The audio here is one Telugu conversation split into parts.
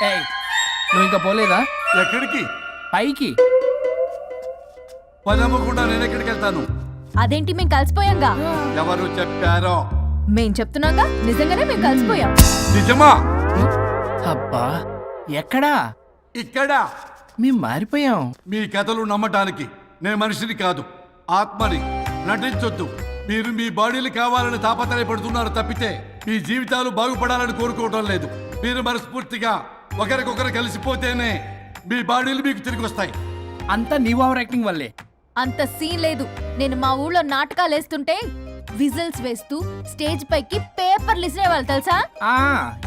ఏయ్, నువ్వు ఇంకా పోలేదా? ఎక్కడికి? పైకి. పని అమ్మకుండా నేను ఎక్కడికి వెళ్తాను? అదేంటి మేము కలిసిపోయాంగా? ఎవరు చెప్పారో? మేం చెప్తున్నాగా, నిజంగానే మేము కలిసిపోయాం. నిజమా? అబ్బా, ఎక్కడా? ఇక్కడ. మేము మారిపోయాం. మీ కథలు నమ్మటానికి నేను మనిషిని కాదు, ఆత్మని. నటించొద్దు. మీరు మీ బాడీలు కావాలని తాపత్రయపడుతున్నారు తప్పితే మీ జీవితాలు బాగుపడాలని కోరుకోవడం లేదు. మీరు మనస్ఫూర్తిగా ఒకరికొకరు కలిసిపోతేనే మీ బాడీలు మీకు తిరిగి వస్తాయి. అంతా నీ ఓవర్ యాక్టింగ్ వల్లే. అంత సీన్ లేదు. నేను మా ఊళ్ళో నాటకాలు వేస్తుంటే విజిల్స్ వేస్తూ స్టేజ్ పైకి పేపర్లు ఇసిరేవాళ్ళు తెలుసా?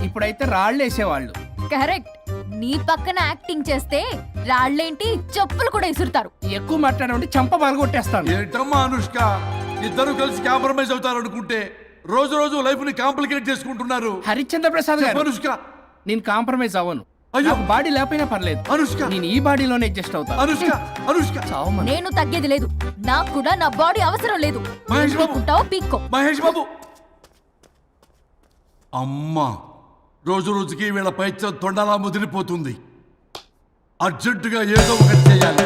ఇప్పుడైతే రాళ్ళు వేసేవాళ్ళు. కరెక్ట్. నీ పక్కన యాక్టింగ్ చేస్తే రాళ్ళేంటి, చెప్పులు కూడా ఇసురుతారు. ఎక్కువ మాట్లాడమంటే చంప పగలగొట్టేస్తాను. ఏంటమ్మా అనుష్క, ఇద్దరు కలిసి కాంప్రమైజ్ అవుతారు అనుకుంటే రోజు రోజు లైఫ్ ని కాంప్లికేట్ చేసుకుంటున్నారు. హరిశ్చంద్ర ప్రసాద్ గారు, అనుష్క, నేను కాంప్రమైజ్ అవ్వను. అయ్యో, నాకు బాడీ లేకపోయినా పర్లేదు. అనుష్క, నేను ఈ బాడీలోనే అడ్జస్ట్ అవుతాను. అనుష్క, అనుష్క, నేను తగ్గేది లేదు. నాకు కూడా నా బాడీ అవసరం లేదు. మహేష్ బాబు, పీక్కో. మహేష్ బాబు. అమ్మా, రోజు రోజుకి వీళ్ళ పైచ తొండలా ముదిరిపోతుంది. అర్జెంటుగా ఏదో ఒకటి చేయాలి.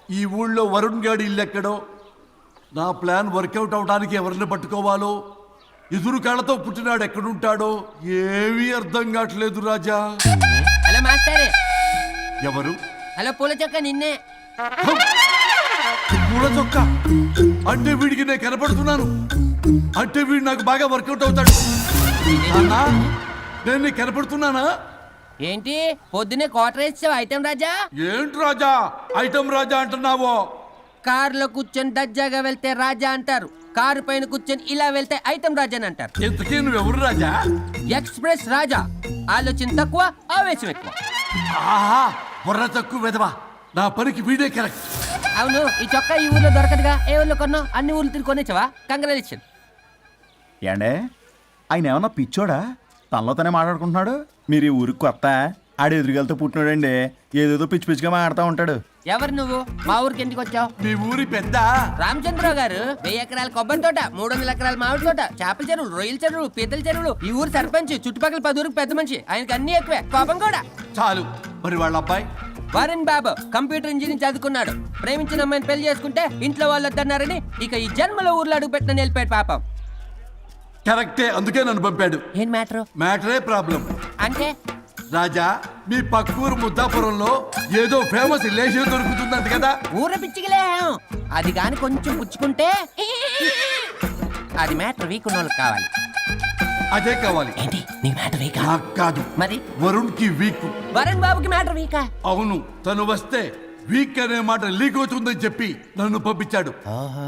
ఈ ఊళ్ళో వరుణ్ గాడి ఇల్లు ఎక్కడో, నా ప్లాన్ వర్కౌట్ అవడానికి ఎవరిని పట్టుకోవాలో, ఎదురు కాళ్ళతో పుట్టినాడు ఎక్కడుంటాడో ఏమీ అర్థం కావట్లేదు రాజా. Hello master. ఎవరు? హలో పూల చొక్క నిన్నే. పూల చొక్క అంటే వీడికి నేను కనపడుతున్నాను. అంటే వీడు నాకు బాగా వర్కౌట్ అవుతాడు. అన్నా, నేను నీకు కనపడుతున్నానా? ఏంటి పొద్దునే క్వార్టర్ వేసావు ఐటమ్ రాజా? ఏంటి రాజా ఐటమ్ రాజా అంటున్నావో? కారులో కూర్చొని దజ్జాగా వెళ్తే రాజా అంటారు, కారు పైన కూర్చొని ఇలా వెళ్తే ఐటమ్ రాజా అని అంటారు. ఇంతకీ నువ్వెవరు రాజా? ఎక్స్ప్రెస్ రాజా. ఆలోచన తక్కువ, ఆవేశం ఎక్కువ. ఆహా, బుర్ర తక్కువ వెదవా. నా పనికి వీడే కరెక్ట్. అవును, ఈ చొక్కా ఈ ఊర్లో దొరకదుగా. ఏ ఊర్లో కొన్నావు? అన్ని ఊర్లు తిరిగి కొనేచ్చావా? కంగ్రాచులేషన్. ఏండే, ఆయన ఏమన్నా పిచ్చోడా? తనలో తనే మాట్లాడుకుంటున్నాడు. మీరు ఈ ఊరికి కొత్త? ఆడు ఎదురుగలతో పుట్టినాడండి, ఏదేదో పిచ్చి పిచ్చిగా మాట్లాడుతూ ఉంటాడు. ఎవరు నువ్వు? మా ఊరికి ఎందుకు వచ్చావు? మీ ఊరి పెద్ద రామచంద్రరావు గారు 1000 ఎకరాల కొబ్బరి తోట, 300 ఎకరాల మామిడి తోట, చేపల చెరువులు, రొయ్యల చెరువులు, పీతల చెరువులు, ఈ ఊరు సర్పంచ్, చుట్టుపక్కల 10 ఊరికి పెద్ద మనిషి. ఆయనకి అన్ని ఎక్కువే, కోపం కూడా. చాలు. మరి వాళ్ళ అబ్బాయి వరుణ్ బాబు కంప్యూటర్ ఇంజనీరింగ్ చదువుకున్నాడు. ప్రేమించిన అమ్మాయిని పెళ్లి చేసుకుంటే ఇంట్లో వాళ్ళు వద్దన్నారని ఇక ఈ జన్మలో ఊర్లో అడుగు పెట్టిన నిలిపాడు పాపం. కరెక్టే, అందుకే నన్ను పంపాడు. ఏం మ్యాటర్? మ్యాటరే ప్రాబ్లం. అంటే రాజా, మీ పక్కూరు ముద్దాపురంలో ఏదో ఫేమస్ రిలేషన్ దొరుకుతుందంట కదా? ఊర పిచ్చికిలే. అది గాని కొంచెం పుచ్చుకుంటే అది మ్యాటర్ వీక్ ఉన్న వాళ్ళకి కావాలి. అదే కావాలి. ఏంటి నీ మ్యాటర్ వీకా? నాకు కాదు, మరి వరుణ్ కి వీక్. వరుణ్ బాబుకి మ్యాటర్ వీకా? అవును, తను వస్తే వీక్ అనే మాట లీక్ అవుతుందని చెప్పి నన్ను పంపించాడు.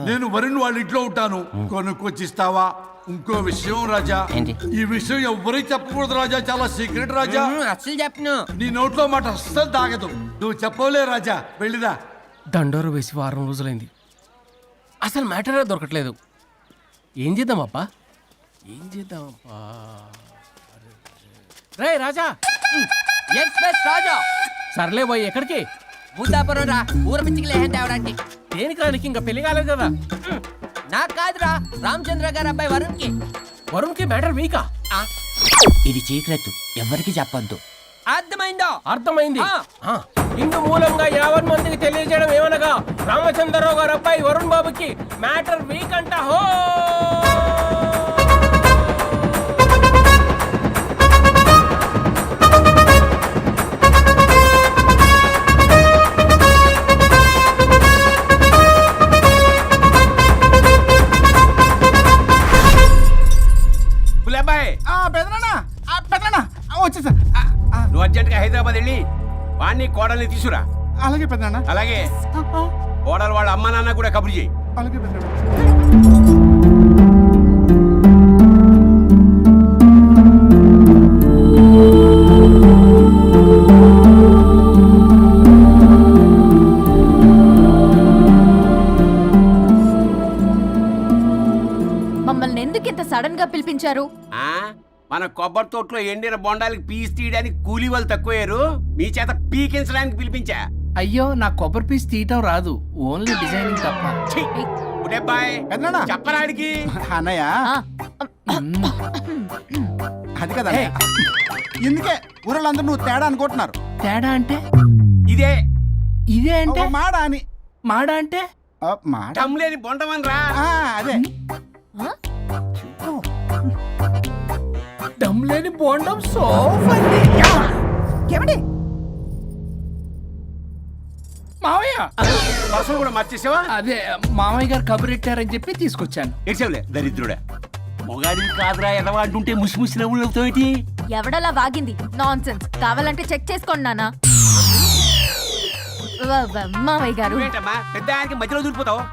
నేను వరుణ్ వాళ్ళ ఇంట్లో ఉంటాను, కొనుక్కొచ్చిస్తావా? ఇంకో విషయం రాజా, ఏంటి? ఈ విషయం ఎవరికి చెప్పకూడదు రాజా, చాలా సీక్రెట్ రాజా. అస్సలు చెప్పను. నీ నోట్లో మాట అస్సలు దాగదు. నువ్వు చెప్పవలే రాజా, వెళ్ళిరా. దండోరు వేసి వారం రోజులైంది, అసలు మ్యాటరే దొరకట్లేదు. ఏం చేద్దామప్పా? రే రాజా. ఎక్స్ప్రెస్ రాజా. సర్లే పోయి ఎక్కడికి? బుద్ధాపురం రా, ఊర పిచ్చికిలే తేవడానికి. దేనికి రానికి? ఇంకా పెళ్లి కాలేదు కదా. నాకు కాదురా, రామచంద్ర గారు అబ్బాయి వరుణ్ కి. వరుణ్ కి మ్యాటర్ వీకా? ఇది సీక్రెట్, ఎవరికి చెప్పొద్దు. అర్థమైందో? అర్థమైంది. ఇందు మూలంగా 50 మందికి తెలియజేయడం ఏమనగా, రామచంద్రరావు గారు అబ్బాయి వరుణ్ బాబుకి మ్యాటర్ వీక్ అంట. హో వచ్చేసా. నువ్వు అర్జెంట్గా హైదరాబాద్ వెళ్ళి వాణ్ణి కోడల్ని తీసుకురా. అలాగే పెద్దనా. అలాగే కోడలు వాళ్ళ అమ్మ నాన్న కూడా కబురు చేయి. అలాగే పెద్దనా. మమ్మల్ని ఎందుకు ఇంత సడన్ గా పిలిపించారు? మన కొబ్బరి తోటలో ఎండిన బొండాలకి పీస్ తీయడానికి కూలీ వాళ్ళు తక్కువయ్యారు, మీ చేత పీకించడానికి పిలిపించా. అయ్యో నా కొబ్బరి పీస్ తీయటం రాదు, ఓన్లీ డిజైనింగ్ తప్ప. ఛీ! ఉడబ్బాయ్, పెద్దనాన్న. చెప్పరాడికి. అన్నయ్య ఆ, అది కదా ఇందుకే ఊరలందరూ నువ్వు తేడా అనుకుంటున్నారు. తేడా అంటే ఇదే ఇదే అంటే ఓ మాడ అని మాడ అంటే ఓ మాడ టమ్లేని బొండమని రా. ఆ, అదే దమ్ లేని బోండం సో ఏమండి మావయ్య, పర్సలు కూడా మర్చేసావా? అదే మామయ్య గారు కబురెట్టారని చెప్పి తీసుకొచ్చాను. ఏడ్చావులే దరిద్రుడా. మొగాడివి కాదురా ఎదవా అంటుంటే ముసి ముసి నవ్వులు అవుతావేటి? ఎవడలా వాగింది? Nonsense. కావాలంటే చెక్ చేసుకోండి నాన్న. మావయ్య గారు నువ్వేంటమ్మా పెద్ద ఆయనకి మధ్యలో దూరిపోతావు?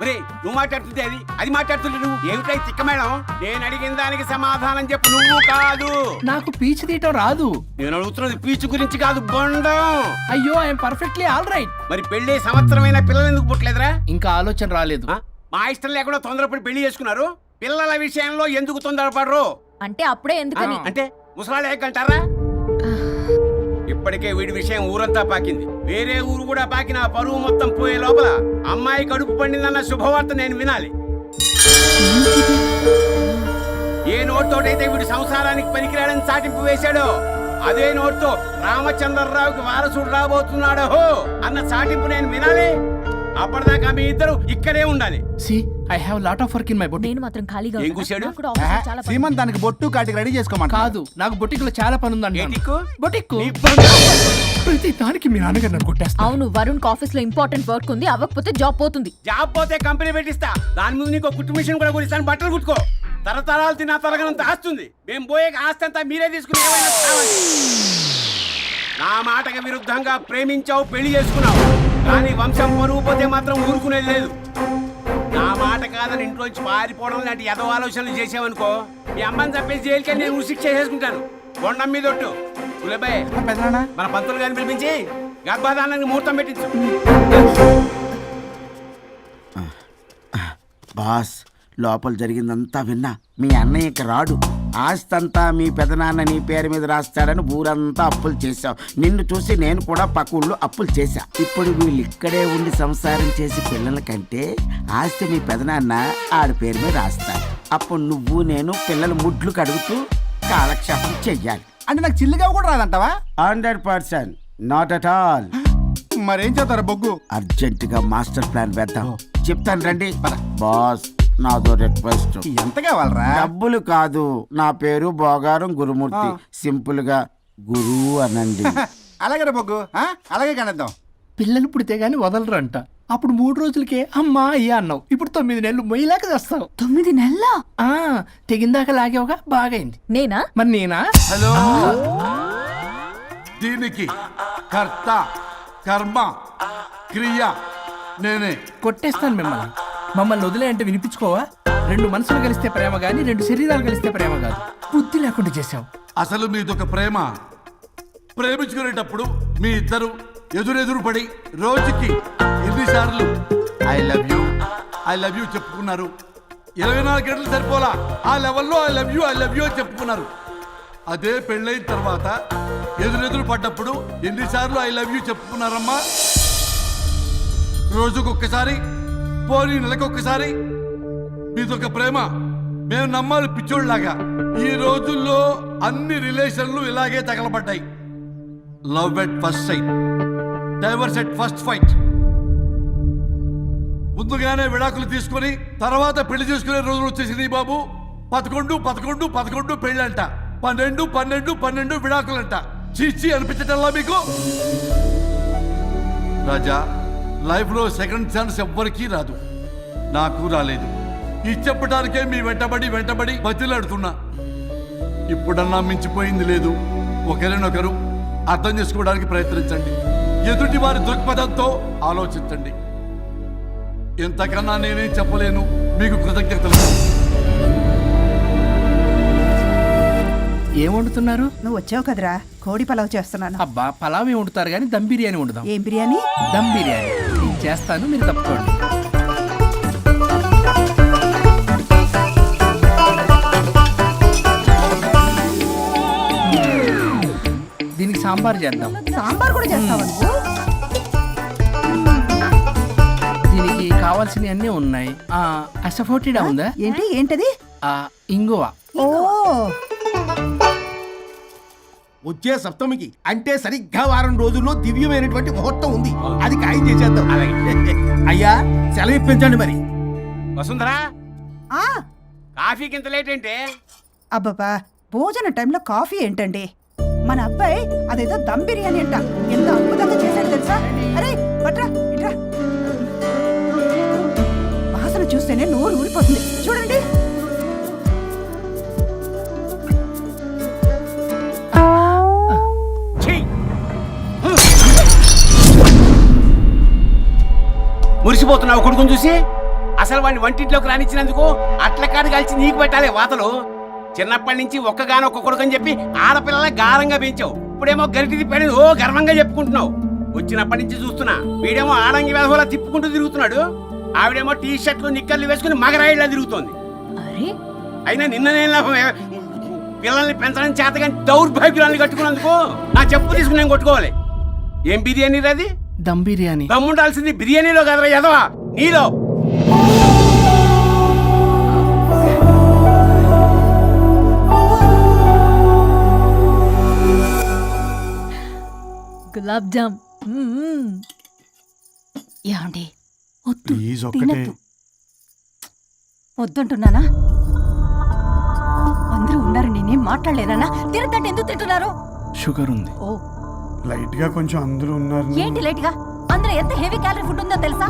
ఒరే, నువ్వు మాట్లాడుతుంటే అది మాట్లాడుతుంటే నువ్వు ఏమిటై తిక్క మేడం? నేను అడిగిన దానికి సమాధానం చెప్పు. నువ్వు కాదు, నాకు పీచు తీయటం రాదు. నేను అడుగుతున్నది పీచు గురించి కాదు, బొండం. అయ్యో ఐఎమ్ పర్ఫెక్ట్లీ ఆల్ రైట్. మరి పెళ్లి సంవత్సరమైన పిల్లలు ఎందుకు పుట్టలేదురా? ఇంకా ఆలోచన రాలేదు. ఆ? మా ఇష్టం లేకుండా తొందరపడి పెళ్లి చేసుకున్నారు. పిల్లల విషయంలో ఎందుకు తొందరపడరు? అంటే అప్పుడే ఎందుకని? అంటే ముసలాళ్ళు ఏకంటారా? ఇప్పటికే వీడి విషయం ఊరంతా పాకింది. వేరే ఊరు కూడా పాకిన ఆ పరువు మొత్తం పోయే లోపల అమ్మాయి కడుపు పండిందన్న శుభవార్త నేను వినాలి. ఏ నోటితోటైతే వీడు సంసారానికి పనికిరాడని చాటింపు వేశాడో అదే నోటితో రామచంద్రరావుకి వారసుడు రాబోతున్నాడో అన్న చాటింపు నేను వినాలి. అప్పటిదాకా మీ ఇద్దరు ఇక్కడే ఉండాలి. See I have lot of work in my boutique. నేను మాత్రం ఖాళీగా ఏం ఉంటాను. కూశాడు? నాకు కూడా ఆఫీస్లో చాలా పని. సీమన్ దానికి బొట్టు కాటికి రెడీ చేసుకోమంట. కాదు, నాకు బొటిక్ లో చాలా పని ఉందండి. ఏటిక్కు? బొటిక్ నీ ప్రతి దానికి మీ నాన్నగారు నన్ను కొట్టేస్తా. అవును, వరుణ్ ఆఫీస్ లో ఇంపార్టెంట్ వర్క్ ఉంది, అవ్వకపోతే జాబ్ పోతుంది. జాబ్ పోతే కంపెనీ పెట్టిస్తా. దాని ముందు నీకు కుట్టు మిషన్ కూడా కుట్టిస్తాను. బట్టలు కుట్టుకో. తరతరాలు తిన్నా తరగనంత ఆస్తుంది. మేము పోయే ఆస్తి అంతా మీరే తీసుకుని ఏమైనా కావాలి. నా మాటకి విరుద్ధంగా ప్రేమించావు, పెళ్లి చేసుకున్నావు. కానీ వంశం పరువు పోతే మాత్రం ఊరుకునేది లేదు. నా మాట కాదని ఇంట్లోంచి పారిపోవడం లాంటి ఎదవ ఆలోచనలు చేసావనుకో, మీ అమ్మని చంపేసి జైలుకి నేను శిక్ష చేసుకుంటాను. బొండం మీద ఒట్టు. గులేబాయ్, పెద్దనాన్న మన పంతులు గారిని పిలిపించి గర్భాధానానికి ముహూర్తం పెట్టించు. బాస్, లోపల జరిగిందంతా విన్నా. మీ అన్నయ్య ఇక రాడు. ఆస్తంతా మీ పెదనాన్న నీ పేరు మీద రాస్తాడని ఊరంతా అప్పులు చేశావు. నిన్ను చూసి నేను కూడా పక్క ఊళ్ళో అప్పులు చేశా. ఇప్పుడు వీళ్ళు ఇక్కడే ఉండి సంసారం చేసి పిల్లల కంటే ఆస్తి మీ పెదనాన్న ఆడి పేరు మీద రాస్తాడు. అప్పుడు నువ్వు నేను పిల్లల ముడ్లు కడుగుతూ కాలక్షేపం చెయ్యాలి. అంటే నాకు చిల్లిగా కూడా రాదంటావా? 100%, నాట్ అట్ ఆల్. మరేం చేస్తారా బొగ్గు? అర్జెంటుగా మాస్టర్ ప్లాన్ వేద్దాం. చెప్తాను రండి. బాస్, నాదో రిక్వెస్ట్. ఎంత కావాలరా? డబ్బులు కాదు, నా పేరు బోగారం గురుమూర్తి. సింపుల్ గా గురు అనండి. అలాగే రా బొగ్గు, ఆ? అలాగే కనేద్దాం. పిల్లలు పుడితే గానీ వదలరంట. అప్పుడు 3 రోజులకే అమ్మా అయ్యా అన్నావు. ఇప్పుడు 9 నెలలు మొయ్యలాగా చేస్తావు. 9 నెలల ఆ తెగిందాక లాగేవగా బాగైంది. నేనా? మరి నేనా? హలో, దీనికి కర్త కర్మ క్రియ నేనే. కొట్టేస్తాను మిమ్మల్ని. మమ్మల్ని వదిలే అంటే వినిపించుకోవా? 2 మనసులు కలిస్తే ప్రేమ గాని 2 శరీరాలు కలిస్తే ప్రేమ కాదు. బుద్ధి లేకుండా చేసావు. అసలు మీదొక ప్రేమ. ప్రేమించుకునేటప్పుడు మీ ఇద్దరు ఎదురెదురు పడి రోజుకి ఎన్నిసార్లు ఐ లవ్ యూ చెప్పుకున్నారు? 24 గంటలు సరిపోలా. ఆ లెవెల్లో ఐ లవ్ యూ అని చెప్పుకున్నారు. అదే పెళ్ళైన తర్వాత ఎదురెదురు పడ్డప్పుడు ఎన్నిసార్లు ఐ లవ్ యూ చెప్పుకున్నారమ్మా? రోజుకొక్కసారి, పోనీ నెలకొక్కసారి. మీదొక ప్రేమ. మేము నమ్మాలి పిచ్చోళ్ళలాగా. ఈ రోజుల్లో అన్ని రిలేషన్లు ఇలాగే తగలబడ్డాయి. Love at first sight, divorce at first fight. ముందుగానే విడాకులు తీసుకొని తర్వాత పెళ్లి చేసుకునే రోజులు వచ్చేసింది బాబు. 11 పెళ్ళంట, 12 విడాకులంట. చీచి అనిపించటల్లా మీకు? రాజా, లైఫ్లో సెకండ్ ఛాన్స్ ఎవ్వరికీ రాదు. నాకు రాలేదు. ఈ చెప్పడానికే మీ వెంటబడి బతిలాడుతున్నా. ఇప్పుడన్నా మించిపోయింది లేదు. ఒకరినొకరు అర్థం చేసుకోవడానికి ప్రయత్నించండి. ఎదుటి వారి దృక్పథంతో ఆలోచించండి. ఎంతకన్నా నేనేం చెప్పలేను. మీకు కృతజ్ఞతలు. ఏం వండుతున్నారు? నువ్వు వచ్చావు కదరా, కోడి పలావ్ చేస్తున్నాను. అబ్బా, పలావ్ ఏం వండుతారు కానీ దమ్ బిర్యానీ వండుదాం. ఏం బిర్యానీ? దమ్ బిర్యానీ నేను చేస్తాను, మీరు తప్పుకోండి. సాంబార్ చేద్దాం. సాంబార్ కూడా చేస్తావా నువ్వు? దీనికి కావాల్సినవి అన్నీ ఉన్నాయి. అసఫోటిడా ఉందా? ఏంటి ఏంటది? ఇంగువ. ఓ వచ్చే సప్తమికి అంటే సరిగ్గా వారం రోజుల్లో దివ్యమైనటువంటి ముహూర్తం ఉంది. అది ఖాయం చేసేద్దాం. అయ్యా సెలవు ఇప్పించండి మరి. వసుంధరా, ఆ కాఫీకి ఇంత లేట్ ఏంటి? అబ్బబ్బా, భోజన టైంలో కాఫీ ఏంటండి? మన అబ్బాయి అదేదో దమ్ బిర్యానీ అంట, ఎంత అద్భుతంగా చేశాడు తెలుసా? అరే పట్రా ఇట్రా. వాసన చూస్తేనే నోరు ఊడిపోతుంది. చూడండి. ఛీ! మురిసిపోతున్నావు కొడుకుని చూసి. అసలు వాడిని వంటింట్లోకి రానిచ్చినందుకు అట్ల కాడు కలిసి నీకు పెట్టాలి వాతలు. చిన్నప్పటి నుంచి ఒక్కగానొక్క కొడుకు అని చెప్పి ఆడపిల్లల గారంగా పెంచావు. ఇప్పుడేమో గరిటి తిప్పాడు ఓ గర్వంగా చెప్పుకుంటున్నావు. వచ్చినప్పటి నుంచి చూస్తున్నా వీడేమో ఆడంగి వేధంలా తిప్పుకుంటూ తిరుగుతున్నాడు. ఆవిడేమో టీ షర్ట్లు నిక్కర్లు వేసుకుని మగరాయిలా తిరుగుతోంది. అరే అయినా నిన్ననే లాభం, పిల్లల్ని పెంచడం చేతగాని దౌర్భాగ్యురాన్ని కట్టుకున్నందుకు నా చెప్పు తీసుకుని నేను కొట్టుకోవాలి. ఏం బిర్యానీ అది? దమ్ బిర్యానీ. దమ్ముండాల్సింది బిర్యానీలో కదరా ఎదవా, నీలో. గులాబ్ జామ్. ఏమండి వద్దు, ప్లీజ్ ఒక్కటే. తినొద్దు. వద్దంటున్నానా? అందరూ ఉన్నారు, నేనేం మాట్లాడలేనా? తినద్దంటే ఎందుకు తింటున్నారు? షుగర్ ఉంది. ఓ లైట్ గా కొంచెం అందరూ ఉన్నారు. ఏంటి లేట్ గా? అందులో ఎంత హెవీ క్యాలరీ ఫుడ్ ఉందో తెలుసా?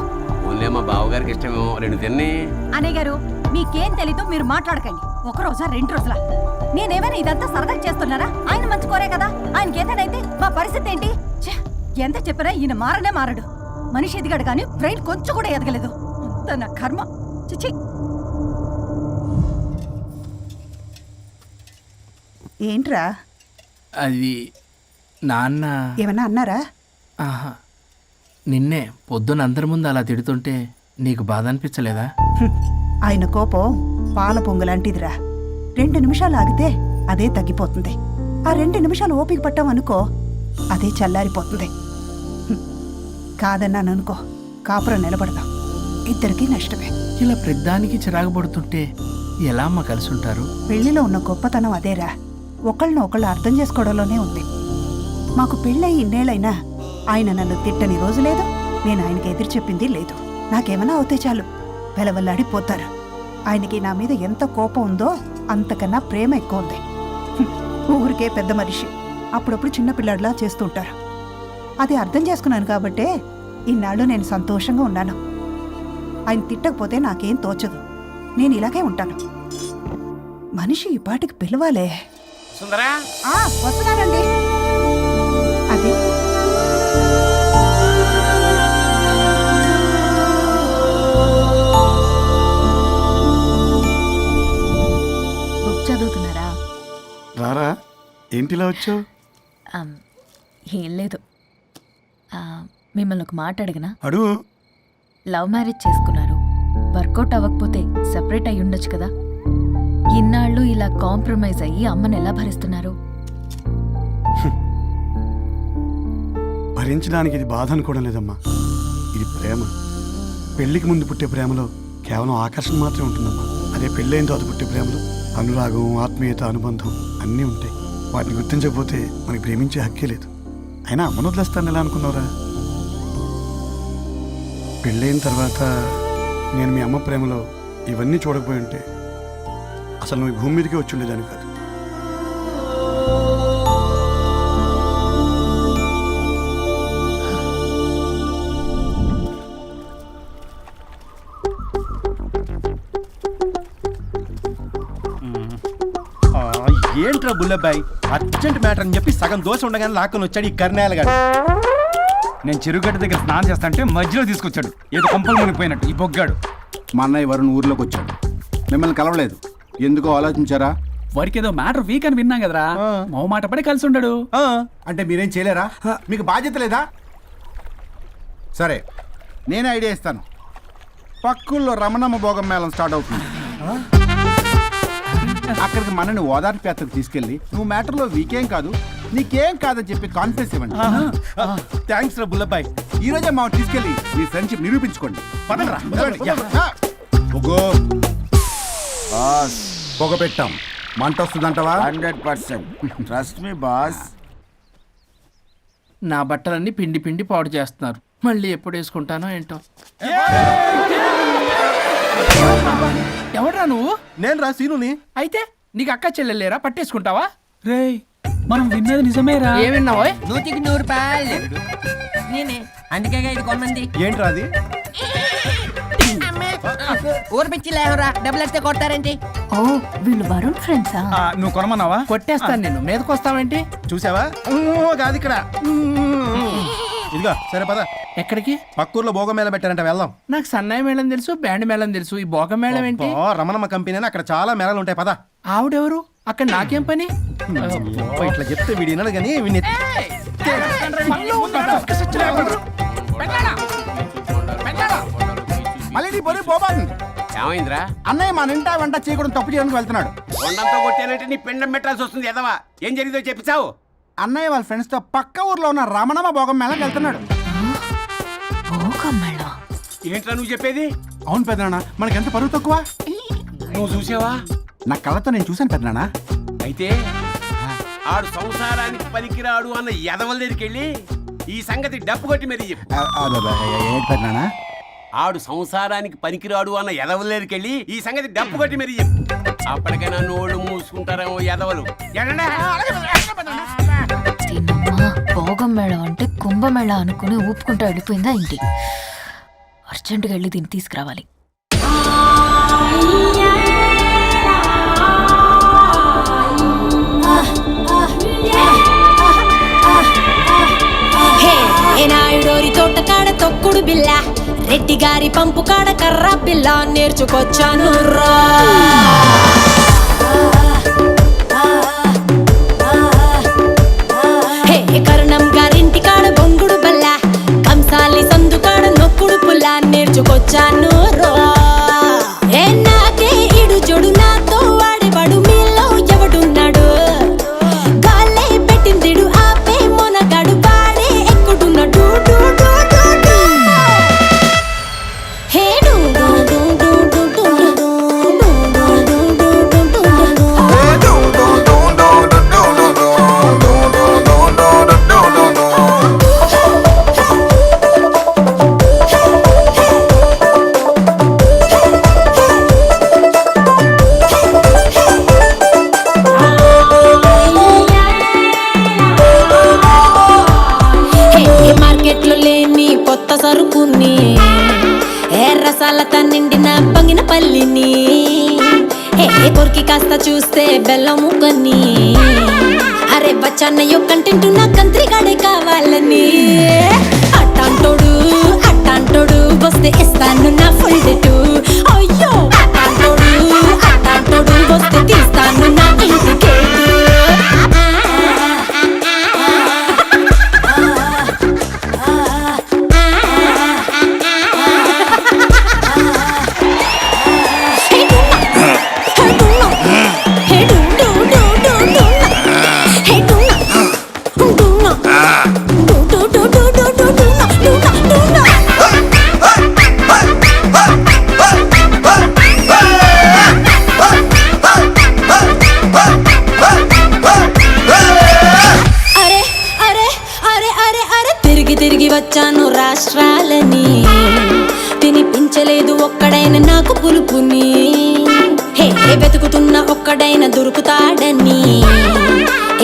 ఓన్లే మా బావగారికి ఇష్టమేమో, రెండు తిన్ని. అన్నయ్య గారు, మీకేం తెలీదో మీరు మాట్లాడకండి. ఒక రోజా 2 రోజులా? నేనేమైనా ఇదంతా సరదా చేస్తున్నారా? ఆయన మంచి కోరే కదా. ఆయనకి ఏదైతే మా పరిస్థితి ఏంటి? ఛే, ఎంత చెప్పినా ఈయన మారనే మారడు. మనిషి ఎదిగాడు కానీ బ్రెయిన్ కొంచెం కూడా ఎదగలేదు. అంత నా కర్మ. చిచి. ఏంట్రా? అది నాన్న. ఏమన్నా అన్నారా? ఆహా, నిన్నే పొద్దున అందరి ముందు అలా తిడుతుంటే నీకు బాధ అనిపించలేదా? ఆయన కోపం పాల పొంగులాంటిదిరా. 2 నిమిషాలు ఆగితే అదే తగ్గిపోతుంది. ఆ 2 నిమిషాలు ఓపిక పట్టామనుకో, అదే చల్లారిపోతుంది. కాదన్నాననుకో, కాపురం నిలబడతాం. ఇద్దరికీ నష్టమే. ఇలా ప్రతిదానికి చిరాకు పడుతుంటే ఎలా అమ్మ కలిసి ఉంటారు? పెళ్లిలో ఉన్న గొప్పతనం అదేరా, ఒకళ్ళని ఒకళ్ళు అర్థం చేసుకోవడంలోనే ఉంది. మాకు పెళ్ళయి ఇన్నేళ్ళైనా ఆయన నన్ను తిట్టని రోజు లేదు, నేను ఆయనకి ఎదురు చెప్పింది లేదు. నాకేమైనా అవుతే చాలు వెలవల్లాడిపోతారు. ఆయనకి నా మీద ఎంత కోపం ఉందో అంతకన్నా ప్రేమ ఎక్కువ ఉంది. ఊరికే పెద్ద మనిషి, అప్పుడప్పుడు చిన్నపిల్లాడిలా చేస్తుంటారు. అది అర్థం చేసుకున్నాను కాబట్టే ఇన్నాళ్ళు నేను సంతోషంగా ఉన్నాను. ఆయన తిట్టకపోతే నాకేం తోచదు. నేను ఇలాగే ఉంటాను. మనిషి ఈ పాటికి పిలవాలే. సుందరా, వస్తున్నానండి. అది బుక్ చదువుతున్నారా? రారా, ఏంటిలా వచ్చావు? ఏం లేదు. మిమ్మల్ని ఒక మాట అడిగినా? అడుగు. లవ్ మ్యారేజ్ చేసుకున్నారు, వర్కౌట్ అవ్వకపోతే సెపరేట్ అయి ఉండొచ్చు కదా. ఇన్నాళ్ళు ఇలా కాంప్రమైజ్ అయ్యి అమ్మని ఎలా భరిస్తున్నారు? భరించడానికి ఇది బాధ అనుకోవడం లేదమ్మా, ఇది ప్రేమ. పెళ్లికి ముందు పుట్టే ప్రేమలో కేవలం ఆకర్షణ మాత్రమే ఉంటుందమ్మా. అదే పెళ్ళైన తర్వాత పుట్టే ప్రేమలో అనురాగం, ఆత్మీయత, అనుబంధం అన్నీ ఉంటాయి. వాటిని గుర్తించకపోతే మనకి ప్రేమించే హక్కే లేదు. అయినా అమ్మను వదిలేస్తాను ఎలా అనుకున్నావురా? పెళ్ళైన తర్వాత నేను మీ అమ్మ ప్రేమలో ఇవన్నీ చూడకపోయి ఉంటే అసలు నువ్వు ఈ భూమి మీదకే వచ్చి ఉండేదాన్ని కాదు. ఏంట్రా బుల్లబ్బాయి, అర్జెంట్ మ్యాటర్ అని చెప్పి సగం దోశ ఉండగానే లాక్కొని వచ్చాడు ఈ కర్ణాలగాడు. నేను చెరుగడ్డ దగ్గర స్నానం చేస్తాంటే మధ్యలో తీసుకొచ్చాడు, ఏదో కొంపలు మునిగిపోయినట్టు ఈ బొగ్గాడు. మా అన్నయ్య వరుణ్ ఊర్లోకి వచ్చాడు, మిమ్మల్ని కలవలేదు. ఎందుకో ఆలోచించారా? వారికి ఏదో మ్యాటర్ వీక్ అని విన్నాం కదరా, మో మాట పడి కలిసి ఉండడు. అంటే మీరేం చేయలేరా? మీకు బాధ్యత లేదా? సరే, నేను ఐడియా ఇస్తాను. పక్కుల్లో రమణమ్మ భోగం మేళం స్టార్ట్ అవుతుంది. అక్కడికి మనని ఓదార్పు యాత్రకు తీసుకెళ్ళి నువ్వు మ్యాటర్లో వీకేం కాదు నీకేం కాదని చెప్పి కాన్ఫిడెన్స్ ఇవ్వండి. థ్యాంక్స్ రా బుల్లబ్బాయ్. ఈ రోజే మా తీసుకెళ్ళి మీ ఫ్రెండ్షిప్ నిరూపించుకోండి. పదండ్రా. బాస్ పొగ పెట్టాం, మంట వస్తుందంటవా? 100% ట్రస్ట్ మీ బాస్. నా బట్టలన్నీ పిండి పిండి పాడు చేస్తున్నారు. మళ్ళీ ఎప్పుడు వేసుకుంటానో ఏంటో. ఎవడ్రా నువ్వు? నేను రా సీనుని. అయితే నీకు అక్క చెల్లెలేరా? పట్టేసుకుంటావా? రేయ్ మనం విన్నది నిజమేరా? ఏమిన్నావో? 100కి 100 రూపాయలు నేనే, అందుకే ఇది కొమ్మంది. ఏంట్రా అది? ఊరు పిచ్చి లేవరా, డబ్బులు వస్తే కొడతారేంటి? ఓ వీళ్ళు వరుణ్ ఫ్రెండ్సా? నువ్వు కొనమన్నావా? కొట్టేస్తాను నేను. మీదకొస్తావేంటి? చూసావా? కాదు ఇక్కడ. ఇదిగో సరే పద. ఎక్కడికి? పక్కూర్లో భోగం మేళ పెట్టారంట, వెళ్దాం. నాకు సన్నాయి మేళం తెలుసు, బ్యాండ్ మేళం తెలుసు, ఈ బోగ మేళం ఏంటి? రమణమ్మ కంపెనీ అని అక్కడ చాలా మేళలు ఉంటాయి, పద. ఆవిడెవరు? అక్కడ నాకేం పని? ఇట్లా చెప్తే వీడి వినడు కానీ వీడిని మళ్ళీ నీ బొరి పోబాను. ఏమైందిరా? అన్నయ్య మన ఇంటా వెంట చీకడం తప్పు చేయడానికి వెళ్తున్నాడు. కొండంతో కొట్టానంటే నీ పిండం పెట్టాల్సి వస్తుంది. ఎదవా ఏం జరిగిందో చెప్పిచావు. అన్నయ్య వాళ్ళ ఫ్రెండ్స్ తో పక్క ఊర్లో ఉన్న రమణమ్మ భోగం మేళకి వెళ్తున్నాడు. ఏంట్రా నువ్వు చెప్పేది? అవును పెద్దనాన్న, మనకెంత పరువు తక్కువ. నువ్వు చూసావా? నా కళ్ళతో నేను చూశాను పెద్దనాన్న. అయితే ఆడు సంసారానికి పనికిరాడు అన్న ఎదవల దగ్గరికి వెళ్ళి ఈ సంగతి డప్పు కొట్టి మరీ చెప్పు. ఏంటి పెద్దనాన్న? ఆడు సంసారానికి పనికిరాడు అన్న ఎదవల దగ్గరికి వెళ్ళి ఈ సంగతి డప్పు కొట్టి మరీ చెప్పు. అప్పటికైనా నోళ్ళు మూసుకుంటారేమో ఎదవలు. భోగం మేళం అంటే కుంభమేళ అనుకుని ఊపుకుంటూ వెళ్ళిపోయిందా ఏంటి? అర్జెంటుగా వెళ్ళి దీన్ని తీసుకురావాలి. నాయుడోరి తోట కాడ తొక్కుడు బిల్ల, రెడ్డి గారి పంపు కాడ కర్ర పిల్ల నేర్చుకొచ్చాను రా. కరుణం గారింటి కాడ బొంగుడు బల్ల, కంసాలి సందు కాడ నొక్కుడు పుల్ల నేర్చుకొచ్చాను రా. ఏ నాకే ఇడు జోడు నాతో వాడేవాడు మీలో ఎవడున్నాడు? గాలే పెట్టిందిడు ఆపే మొనగాడు వాడే ఎక్కుడున్నాడు. మార్కెట్లో లేని కొత్త సరుకుని, ఎర్రసాలతో నిండిన పంగిన పల్లిని, కొరికి కాస్త చూస్తే బెల్లం ముక్కని, అరే బచ్చన్నయ్యో కంటెంట్ నా కంత్రిగాడే కావాలని. అట్టాంటోడు వస్తే ఇస్తాను నా ఫుల్ డేటు. అయ్యో అట్టాంటోడు వస్తే తీస్తాను నా ఇంటికేటు. తిరిగి వచ్చాను రాష్ట్రాలని, తినిపించలేదు ఒక్కడైన నాకు పులుపుని. వెతుకుతున్న ఒక్కడైన దొరుకుతాడని,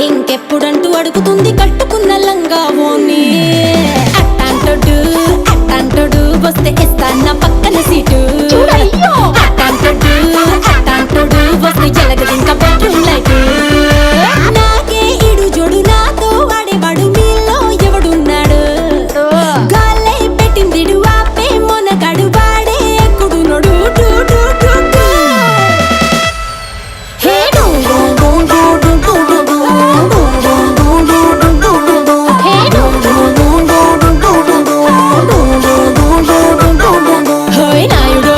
ఇంకెప్పుడంటూ అడుగుతుంది కట్టుకున్న లంగావోని. అట్టాంటోడు వస్తే ఇస్తాను నా పక్కన సీటు. అట్టాంటోడు వస్తే జలగదింక బెడ్రూమ్ లైట్. నాకే ఇడు జోడు నాతో వాడేవాడు మీలో ఎవడున్నాడు? గాలే పెట్టిందిడు ఆపే మొనగాడు వాడే ఎక్కుడున్నాడు. నాయుడు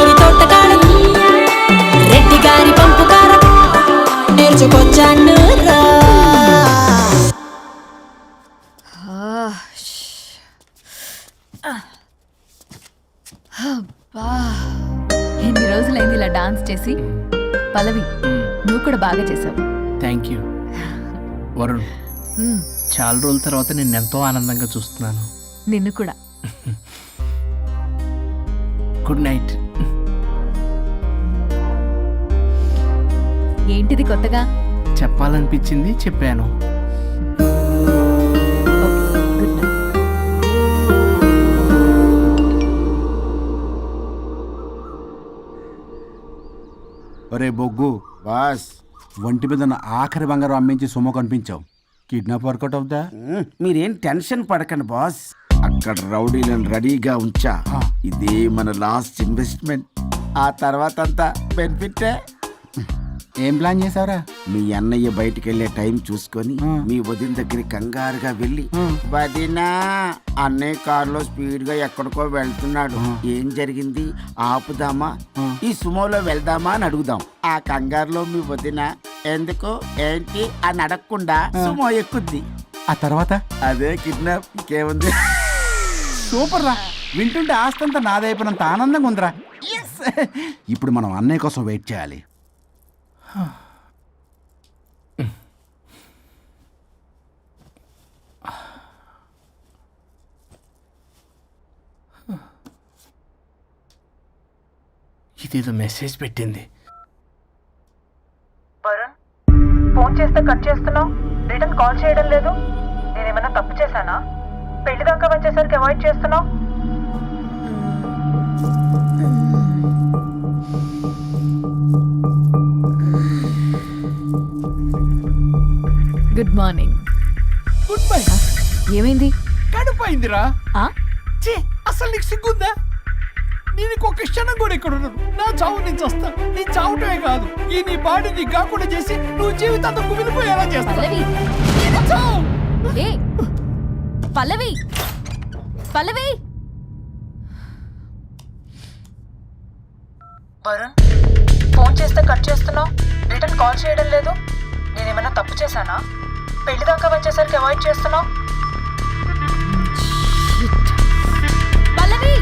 డాన్స్ చేసి. పల్లవి, నువ్వు కూడా బాగా చేసావు. Thank you. వరుణ్, చాలా రోజుల తర్వాత నేను ఎంతో ఆనందంగా చూస్తున్నాను. నిన్ను కూడా. Good night. ఏంటిది కొత్తగా? చెప్పాలనిపించింది, చెప్పాను. Good night. ఒరే బొగ్గు, బాస్ ఒంటి మీద ఉన్న ఆఖరి బంగారం అమ్మించి సొమ్ము కనిపించావు. కిడ్నాప్ వర్కౌట్ అవుతా? మీరేం టెన్షన్ పడకండి బాస్. అక్కడ రౌడీలను రెడీగా ఉంచా. ఇదే మన లాస్ట్ ఇన్వెస్ట్మెంట్. ఆ తర్వాత అంతా బెనిఫిటే. ఏం ప్లాన్ చేసావురా? మీ అన్నయ్య బయటికి వెళ్ళే టైం చూసుకొని మీ వదిన దగ్గర కంగారుగా వెళ్ళి, వదినా అన్నయ్య కారులో స్పీడ్ గా ఎక్కడికో వెళ్తున్నాడు, ఏం జరిగింది, ఆపుదామా, ఈ సుమోలో వెళ్దామా అని అడుగుదాం. ఆ కంగారులో మీ వదిన ఎందుకు ఏంటి అని అడగకుండా సుమో ఎక్కుద్ది. ఆ తర్వాత అదే కిడ్నాప్. ఇంకేముంది? సూపర్ రా. వింటుంటే ఆస్తంతా నాదైపోయినంత ఆనందంగా ఉందిరా. ఇప్పుడు మనం అన్నయ్య కోసం వెయిట్ చేయాలి. ఇదేదో మెసేజ్ పెట్టింది. వరుణ్, ఫోన్ చేస్తే కట్ చేస్తున్నావు, రిటర్న్ కాల్ చేయడం లేదు. నేనేమైనా తప్పు చేశానా? పెళ్లి దాకా వచ్చేసరికి అవాయిడ్ చేస్తున్నావు. Good morning. Good bye. ఏమైంది? కడుపైందిరా. ఆ? అసలు నీకు సిగ్గుందా? నేను ఇంకొక క్షణం కూడా ఇక్కడ ఉన్నాను. నా చావు నుంచి వస్తా. నీ చావటమే కాదు, ఈ నీ బాడీ నీకు కాకుండా చేసి నువ్వు జీవితాంతం కుమిలిపోయేలా చేస్తా. పల్లవి, చావు. ఏ పల్లవి, పల్లవి. వరుణ్, ఫోన్ చేస్తే కట్ చేస్తున్నావు, రిటర్న్ కాల్ చేయడం లేదు. నేనేమైనా తప్పు చేశానా? పెళ్లి దాకా వచ్చేసరికి అవాయిడ్ చేస్తున్నావు. పల్లవి,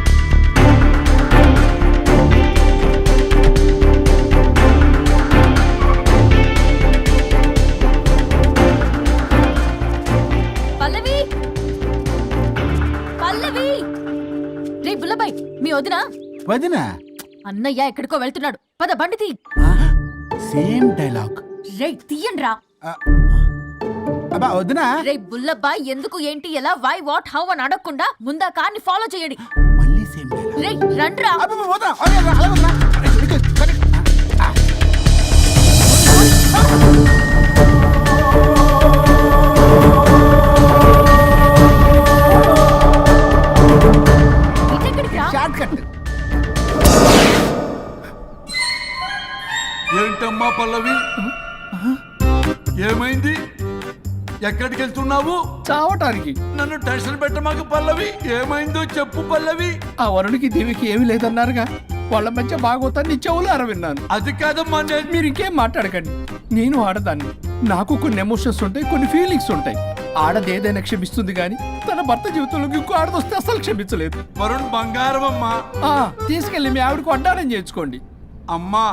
పల్లవి, పల్లవి. రే బుల్లబాయ్, మీ వదినా? వదినా? అన్నయ్య ఎక్కడికో వెళ్తున్నాడు, పద బండి తీ. Same dialogue. రే తీయండి రా. అబ్బా వదినా. రే బుల్లబాయ్, ఎందుకు ఏంటి ఎలా వై వాట్ హౌ అని అడగకుండా ముందా కార్ని ఫాలో చేయండి. మళ్ళీ సేమ్ డైలాగ్. రే రండ్రా. అబ్బా వదినా. అలా వదినా. ఇటెక్కడికి రా. Short cut. ఏంటమ్మా పల్లవి, ఏమైంది? ఎక్కడికి వెళ్తున్నావు? చావటానికి. నన్ను టెన్షన్ పెట్టమాకు పల్లవి. ఏమైందో చెప్పు పల్లవి. ఆ వరుణికి దేవికి ఏమీ లేదన్నారుగా, వాళ్ళ మధ్య బాగోతా నీ చెవులు అరవిన్నాను. అది కాదమ్మా. మీరు ఇంకేం మాట్లాడకండి. నేను ఆడదాన్ని, నాకు కొన్ని ఎమోషన్స్ ఉంటాయి, కొన్ని ఫీలింగ్స్ ఉంటాయి. ఆడది ఏదైనా క్షమిస్తుంది కానీ తన భర్త జీవితంలోకి ఇంకో ఆడదొస్తే అసలు క్షమించలేదు. వరుణ్ బంగారం అమ్మా. తీసుకెళ్ళి మీ ఆవిడకు అడ్డానం చేయించుకోండి. అమ్మా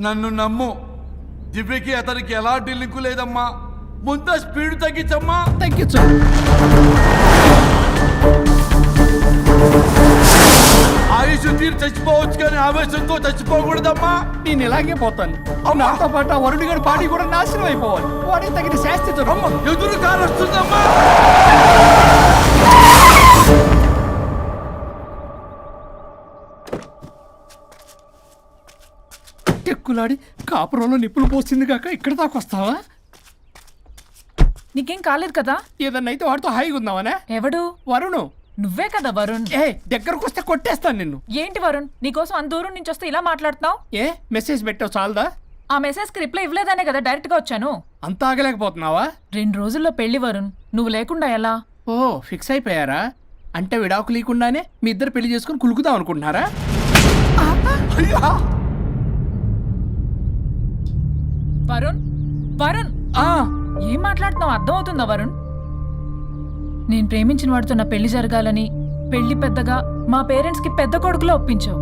నన్ను నమ్ము. దివ్యకి అతనికి ఎలాంటి లింకు లేదమ్మా. ముందు స్పీడ్ తగ్గించమ్మా. తగ్గించు. ఆయుష్ తీరు చచ్చిపోవచ్చు కానీ ఆవేశంతో చచ్చిపోకూడదమ్మా. నేను ఇలాగే పోతాను. నాతో పాటు ఆ వరుడి గారి బాడీ కూడా నాశనం అయిపోవాలి. వాడికి తగిన శాస్తి ఎదురు కారు వస్తుందమ్మా. టెక్కులాడి కాపురంలో నిప్పులు పోసింది కాక ఇక్కడ దాకా వస్తావా? నీకేం కాలేదు కదా? ఏదన్నా అయితే వాడితో హాయిగా ఉందామనే. ఎవడు? వరుణు. నువ్వే కదా వరుణ్. దగ్గరకు వస్తే కొట్టేస్తాను నిన్ను. ఏంటి వరుణ్, నీకోసం అంత దూరం నుంచి వస్తే ఇలా మాట్లాడుతున్నావు? మెసేజ్ పెట్టావు చాలదా? ఆ మెసేజ్ కి రిప్లై ఇవ్వలేదనే కదా డైరెక్ట్ గా వచ్చాను. అంత ఆగలేకపోతున్నావా? 2 రోజుల్లో పెళ్లి వరుణ్, నువ్వు లేకుండా ఎలా? ఓ ఫిక్స్ అయిపోయారా? అంటే విడాకు లేకుండానే మీ ఇద్దరు పెళ్లి చేసుకుని కులుకుదాం అనుకుంటున్నారా? వరుణ్, వరుణ్, ఏం మాట్లాడుతున్నావు అర్థమవుతుందా వరుణ్? నేను ప్రేమించిన వాడితో నా పెళ్లి జరగాలని పెళ్లి పెద్దగా మా పేరెంట్స్ కి పెద్ద కొడుకులో ఒప్పించావు.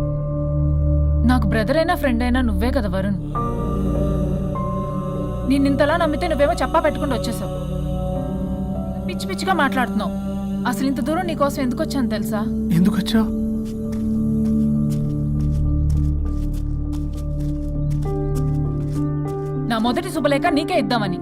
నాకు బ్రదర్ అయినా ఫ్రెండ్ అయినా నువ్వే కదా వరుణ్. నిన్నింతలా నమ్మితే నువ్వేమో చెప్పా పెట్టుకుంటూ వచ్చేసావు. పిచ్చి పిచ్చిగా మాట్లాడుతున్నావు. అసలు ఇంత దూరం నీకోసం ఎందుకు వచ్చాను తెలుసా? ఎందుకు వచ్చావు? నా మొదటి శుభలేఖ నీకే ఇద్దామని.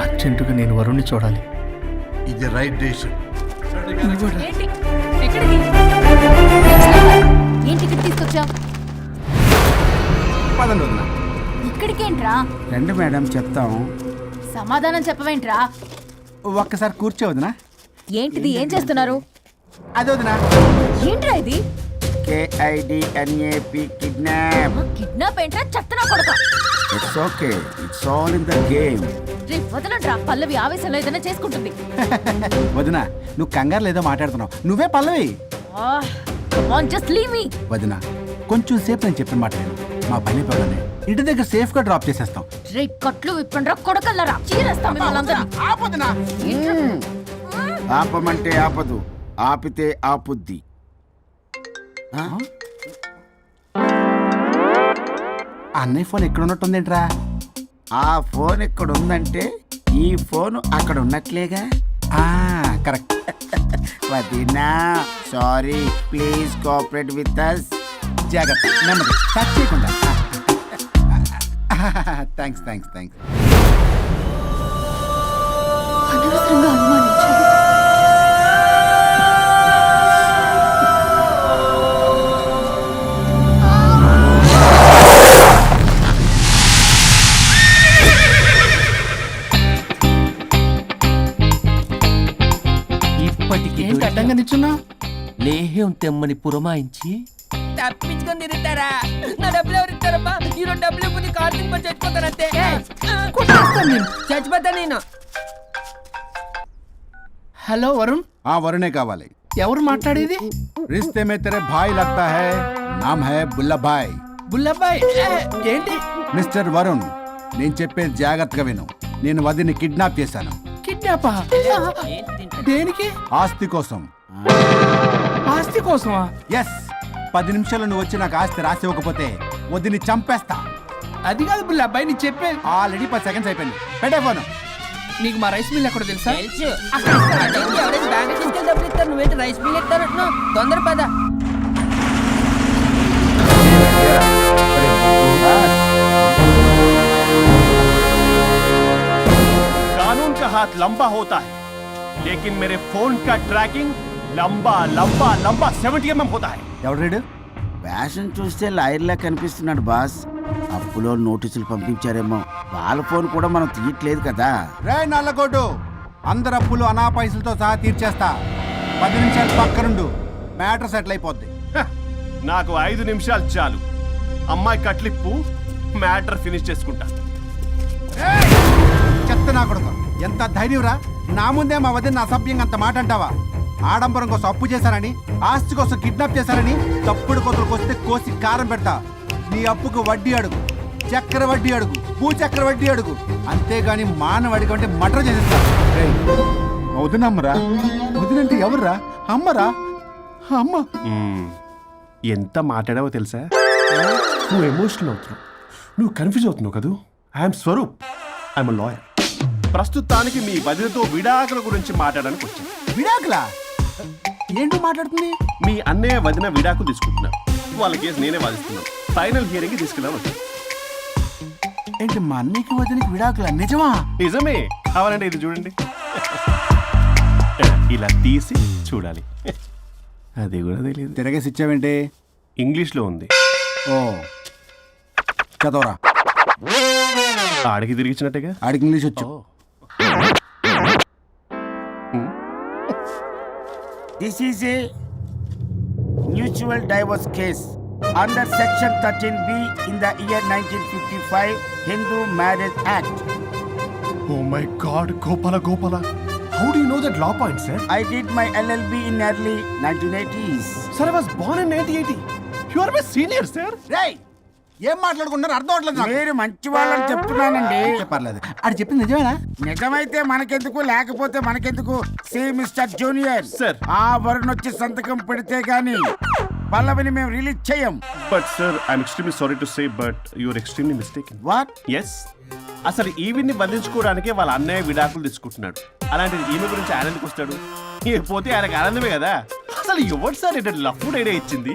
అర్జెంటుగా నేను వరుణ్ణి చూడాలి. ఇది రైట్ డేషన్. ఏంటి? ఎక్కడికి? ఏంటి ఇక్కడ తీసుకొచ్చావు? పదండి వదినా. ఇక్కడికేంట్రా? రండి మేడం చెప్తాం. సమాధానం చెప్పవేంట్రా? ఒక్కసారి కూర్చో వదినా. ఏంటిది? ఏం చేస్తున్నారు? అది వదినా. ఏంట్రా ఇది? KIDNAP kidnap. కిడ్నాప్ ఏంట్రా? చెత్తనా కొడక. It's okay, it's all in the game. రే వదలండ్రా, పల్లవి ఆవేశంలో ఏదైనా చేసుకుంటుంది. వదినా నువ్వు కంగారు లేదో మాట్లాడుతున్నావు. నువ్వే పల్లవి. Just leave me. వదినా కొంచెం సేపు నేను చెప్పిన మాట విను. మా పని పడని ఇంటి దగ్గర సేఫ్ గా డ్రాప్ చేసేస్తాం. రే కట్లు విప్పండ్రా కొడకల్లరా. చీరేస్తాం మిమ్మల్ని. ఆపొదినా. ఆపమంటే ఆపదు, ఆపితే ఆపుద్ది. ఆ? అన్నయ్య ఫోన్ ఎక్కడ ఉన్నట్టుందేంట్రా? ఆ ఫోన్ ఇక్కడ ఉందంటే ఈ ఫోన్ అక్కడ ఉన్నట్లేగా. కరెక్ట్. వదినా sorry, please cooperate with us. జాగ్రత్త, నెమ్మది, టచ్ చేయకుండా. Thanks thanks thanks. అనవసరంగా అనుమానించాను. ఏంటి అడ్డంగా నిల్చున్నా? లేహ్యం తెమ్మని పురమాయించి తప్పించుకొని తిరుగుతారా? నా డబ్బులు ఎవరు ఇస్తారమ్మా? ఈరోజు డబ్బులు ఇవ్వని కార్తీక్ పని చచ్చిపోతానంతే. చచ్చిపోతా నేను. హలో వరుణ్. వరుణే కావాలి. ఎవరు మాట్లాడేది? रिश्ते में तेरे भाई लगता है, नाम है बुल्ला भाई. బుల్లబ్బాయ్. ఏంటి? మిస్టర్ వరుణ్, నేను చెప్పేది జాగ్రత్తగా విను. నేను వదిని కిడ్నాప్ చేశాను. కిడ్నాపా? దేనికి? ఆస్తి కోసం. ఆస్తి కోసమా? ఎస్. 10 నిమిషాలు నువ్వు వచ్చి నాకు ఆస్తి రాసి ఇవ్వకపోతే వదిని చంపేస్తా. అది కాదు బుల్లబ్బాయ్, నీ చెప్పేది. ఆల్రెడీ 10 సెకండ్స్ అయిపోయింది. పెట్టే ఫోన్. నీకు మా రైస్ మిల్ ఎక్కడ తెలుసా? తెలుసు. ఎవరైనా బ్యాంక్ తీసుకెళ్ళి డబ్బులు ఇస్తారు, నువ్వేంటి రైస్ బిల్ ఇస్తానంటున్నావు? తొందర పద. कानून का हाथ लंबा होता है, लेकिन मेरे फोन का ट्रैकिंग लंबा लंबा लंबा 70 mm होता है. ఎవడు? ఫ్యాషన్ చూస్తే లాయర్లా కనిపిస్తున్నాడు బాస్. అప్పులో నోటీసులు పంపించారేమో. వాళ్ళ ఫోన్ కూడా మనం తీయట్లేదు కదా. రే నల్లగోడు, అందరు అప్పులు అనా పైసలతో సహా తీర్చేస్తా. 10 నిమిషాలు పక్కనుండు, మ్యాటర్ సెటిల్ అయిపోద్ది. నాకు 5 నిమిషాలు చాలు. అమ్మాయి కట్లిప్పు, మ్యాటర్ ఫినిష్ చేసుకుంటా. చెత్త నా కొడుకు, ఎంత ధైర్యంరా? నా ముందే మా వదిన అసభ్యంగా అంత మాట అంటావా? ఆడంబరం కోసం అప్పు చేశారని, ఆస్తి కోసం కిడ్నాప్ చేశారని తప్పుడు కొతులకు వస్తే కోసి కారం పెడతా. నీ అప్పుకు వడ్డీ అడుగు, చక్ర వడ్డీ అడుగు, భూచక్ర వడ్డీ అడుగు. అంతేగాని మానవ అడిగి అంటే మటర్ చేసేస్తా. వదినమ్మరా? వదినంటే ఎవర్రా? అమ్మరా? అమ్మ. ఎంత మాట్లాడావో తెలుసా? నువ్వు ఎమోషనల్ అవుతున్నావు, నువ్వు కన్ఫ్యూజ్ అవుతున్నావు కదూ. I'm Swaroop, I'm lawyer. ప్రస్తుతానికి మీ వదినతో విడాకుల గురించి మాట్లాడడానికి వచ్చాను. విడాకులా? ఏంటో మాట్లాడుతుంది? మీ అన్నయ్య వదిన విడాకులు తీసుకుంటున్నారు. వాళ్ళ కేసు నేనే వాదిస్తున్నాను. ఫైనల్ హియరింగ్ తీసుకెళ్ళాను వచ్చాను. ఏంటి మా అన్నయ్యకి వదినకి విడాకులా? నిజమా? నిజమే. కావాలంటే ఇది చూడండి. ఇలా తీసి చూడాలి. అది కూడా తెలియదు. తిరగేసి ఇచ్చావేంటి? ఇంగ్లీష్లో ఉంది. ఓ చదవరా. ఆడికి తిరిగిచ్చినట్టుగా. ఆడికి ఇంగ్లీష్ వచ్చు. This is a mutual divorce case under section 13B in the year 1955 Hindu Marriage Act. Oh my God, Gopala. How do you know that law point, sir? I did my LLB in early 1980s. Sir, I was born in 1980. You are my senior, sir. Hey, ఏం మాట్లాడుకుంటున్నారు అర్థం అవట్లేదు నాకు. మీరు మంచి వాళ్ళని చెప్తున్నానండి. పర్లేదు అది చెప్పింది నిజమేనా? నిజమైతే మనకెందుకు, లేకపోతే మనకెందుకు? See mister junior sir. ఆ వరుణ్ వచ్చి సంతకం పెడితే గాని పల్లవిని మేము రిలీజ్ చేయం. But sir I'm extremely sorry to say but you're extremely mistaken. What? Yes, అసలు ఈవిడ్ని బంధించుకోవడానికే వాళ్ళ అన్నయ్య విడాకులు తీసుకుంటున్నాడు. అలాంటిది ఈమె గురించి ఆనందకు వస్తాడు. పోతే ఆయనకు ఆనందమే కదా. అసలు ఎవరు సార్ ఏంటంటే లఫ్డ్ ఐడియా ఇచ్చింది?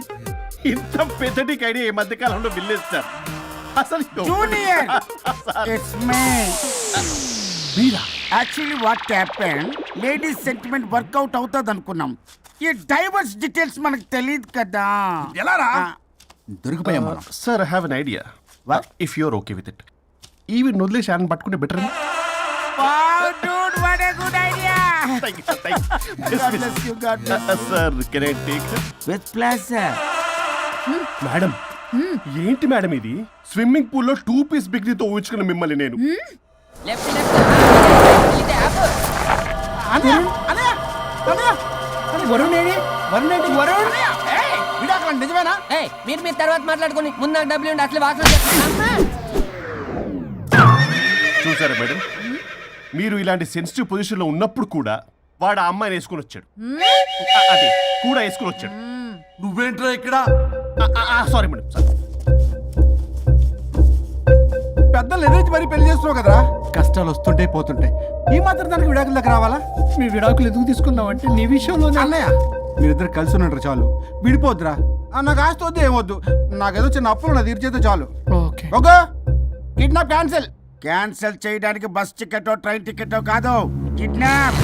ఇంత పెద్దటికి ఐడియా ఈ మధ్య కాలంలో విల్లేస్తారు. అసలు జూనియర్ ఇట్స్ మీ. మీరా? Actually what happen, ladies sentiment work out అవుతుంది అనుకున్నాం. ఈ డైవర్స్ డీటెయిల్స్ మనకు తెలియదు కదా. ఎలా రా? దొరికిపోయాం మనం. Sir I have an idea. What? If you are okay with it, ఈవిడ్ని వదిలేసి ఆయన పట్టుకుంటే better. Wow, dude, what a good idea. God bless you, God bless you. Sir can I take? With pleasure. Madam, ఏంటి మేడం ఇది? స్విమ్మింగ్ పూల్ లో 2 పీస్ బిగ్నీతో ఊహించుకున్న మిమ్మల్ని నేను. లెఫ్ట్ లెఫ్ట్ ఇదే ఆపు. అన్నయ్య అన్నయ్య అన్నయ్య వరుణ్ ఏడి? వరుణ్ ఏంటి? వరుణ్ విడాకులు నిజమేనా? ఏయ్ మీరు తర్వాత మాట్లాడుకొని ముందు నాకు డబ్బులు ఉండి అసలు వాసన చెప్తున్నా. చూసారా మేడం, మీరు ఇలాంటి సెన్సిటివ్ పొజిషన్ లో ఉన్నప్పుడు కూడా వాడు ఆ అమ్మాయిని వేసుకుని వచ్చాడు. అదే కూడా వేసుకుని వచ్చాడు. నువ్వేంట్రా ఇక్కడ? Sorry madam, sorry. పెద్దలు ఎదురు మరి పెళ్లి చేస్తున్నావు కదరా. కష్టాలు వస్తుంటాయి పోతుంటాయి, ఈ మాత్రం దానికి విడాకుల దగ్గర రావాలా? మీ విడాకులు ఎందుకు తీసుకున్నావు అంటే నీ విషయంలోనే. అన్నయ్య మీరిద్దరు కలిసి ఉన్నట్టు చాలు, విడిపోద్దురా. నాకు ఆస్తి వద్దు ఏమొద్దు, నాకేదో చిన్న అప్పులు నా తీర్చేదో చాలు. Okay okay, kidnap cancel. Cancel చేయడానికి బస్ టికెటో ట్రైన్ టికెటో కాదు, కిడ్నాప్.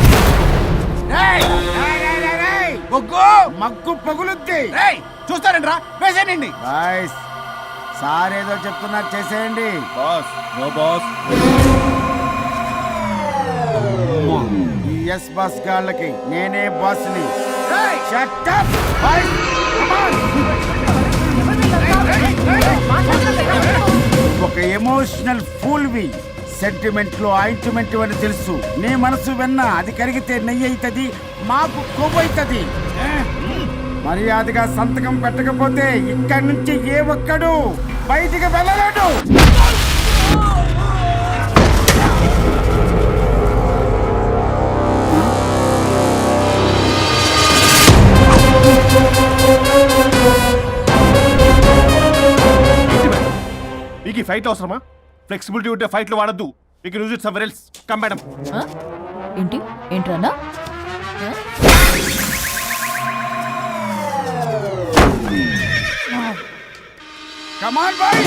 మగ్గు పగులుద్ది. చూస్తారండి రా, వేసేయండి. బాయ్స్, సార్ ఏదో చెప్తున్నారు, చేసేయండి. Boss, no boss. ఈ ఎస్ బాస్ గాళ్ళకి నేనే బాస్ని. Shut up, boys. Come on. ఒక ఎమోషనల్ ఫూల్వి, సెంటిమెంట్ లో ఆయింట్మెంట్ అని తెలుసు. నీ మనసు వెన్న, అది కరిగితే నెయ్యి అవుతుంది, మాకు కొవ్వు అవుతుంది. మర్యాదగా సంతకం పెట్టకపోతే ఇక్కడి నుంచి ఏ ఒక్కడు బయటికి వెళ్ళలేడు. మీకు ఈ ఫైట్ అవసరమా? ఫ్లెక్సిబిలిటీ ఉంటే ఫైట్లు వాడద్దు. You can use it somewhere else. Come madam. ఏంటి ఏంట్రన్నా? Come on, boys.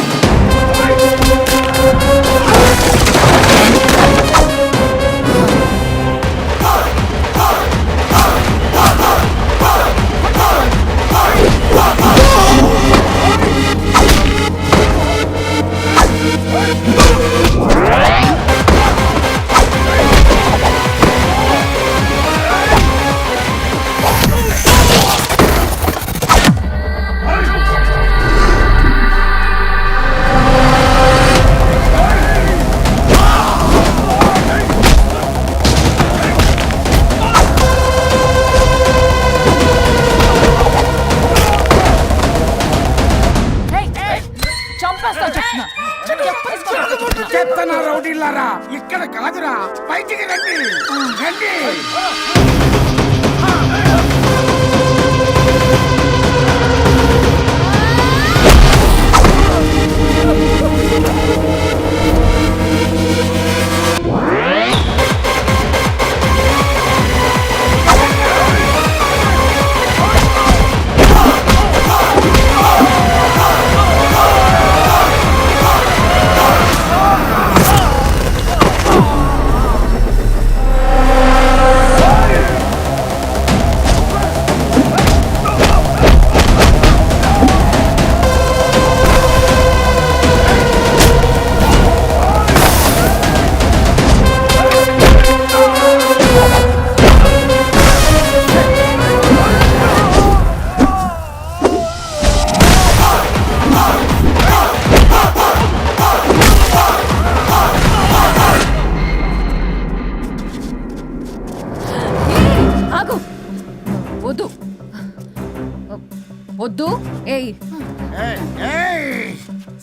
చెప్తానా రౌడీలారా, ఇక్కడ కాదురా, బయటికి రండి రండి.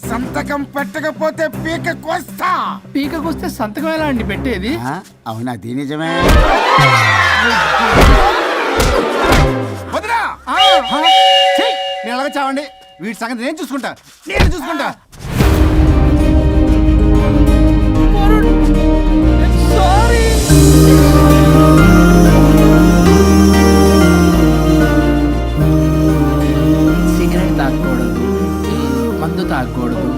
సంతకం పెట్టకపోతే పీక కోస్తా. పీకకొస్తే సంతకం ఎలా అండి పెట్టేది? అవునా? అది నిజమే. వదినా నేను ఎలాగ చావండి, వీటి సంగతి నేను చూసుకుంటా. సారీ. సిగరెట్ తాగకూడదు, మందు తాగకూడదు.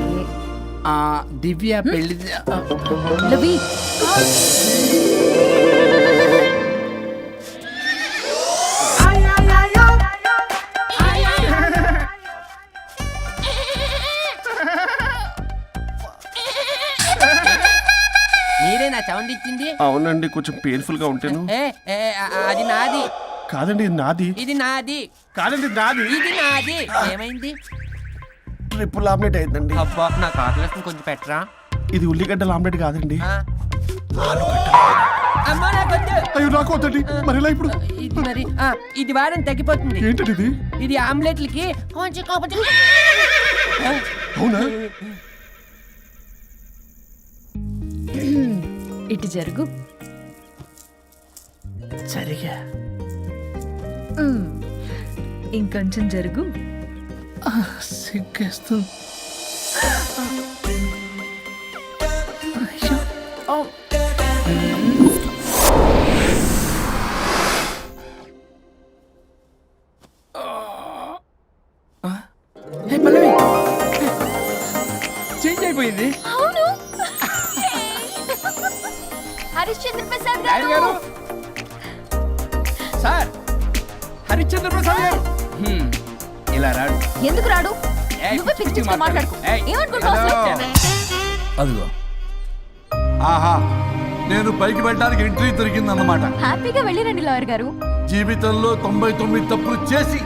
దివ్య పెళ్లి లవి మీరే నా సౌండ్ ఇచ్చింది? అవునండి, కొంచెం పెయిన్ఫుల్ గా ఉంటాను. అది నాది. కాదండి, ఇది నాది. ఇది నాది. కాదండి, నాది. ఇది నాది. ఏమైంది? ట్రిపుల్ ఆమ్లెట్ అయిందండి. అబ్బా, నాకు ఆకలిస్తుంది, కొంచెం పెట్టరా. ఇది ఉల్లిగడ్డల ఆమ్లెట్ కాదండి. అమ్మా, నాకొద్దు. అయ్యో, నాకు వద్దండి. మరి ఇలా ఇప్పుడు ఇది మరి ఇది వారం తగ్గిపోతుంది. ఏంటది ఇది? ఇది ఆమ్లెట్లకి కొంచెం కాకపోతే. అవునా? ఇటు జరుగు. సరిగా ఇంకొంచెం జరుగు. సిగ్గేస్తుంది. చేంజ్ అయిపోయింది. హరిశ్చంద్ర ప్రసాద్ గారు. సార్, హరిశ్చంద్ర ప్రసాద్ గారు ఇలా రాడు. ఎందుకు రాడు? నువ్వే పిచ్చి మాట్లాడుకో. ఏమనుకుంటావు? అదిగో, ఆహా, నేను పైకి వెళ్ళడానికి ఎంట్రీ దొరికిందన్నమాట. హ్యాపీగా వెళ్ళిరండి లాయర్ గారు. జీవితంలో 99 తప్పులు చేసి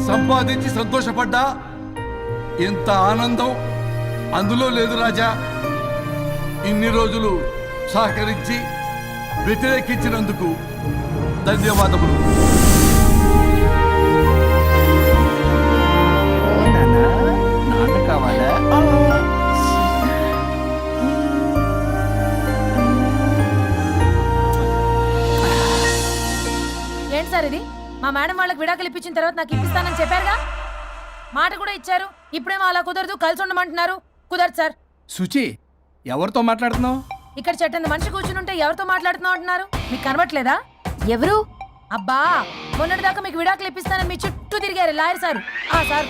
సంపాదించి సంతోషపడ్డా ఇంత ఆనందం అందులో లేదు రాజా. ఇన్ని రోజులు సహకరించి వ్యతిరేకించినందుకు ధన్యవాదములు. నాన్న కావాలా? ఏంటి సార్ ఇది? మా మేడం వాళ్ళకి విడాకులు ఇప్పించిన తర్వాత నాకు ఇప్పిస్తానని చెప్పారుగా, మాట కూడా ఇచ్చారు. ఇప్పుడేమో అలా కుదరదు, కలిసి ఉండమంటున్నారు. కుదరదు సార్. సుచి, ఎవరితో మాట్లాడుతున్నావు? ఇక్కడ చెట్టంత మనిషి కూర్చుని ఉంటే ఎవరితో మాట్లాడుతున్నావు అంటున్నారు? మీకు కనబట్లేదా? ఎవరు? అబ్బా, మొన్నటిదాకా మీకు విడాకులు ఇప్పిస్తానని మీ చుట్టూ తిరిగారు లాయర్ సార్. సార్,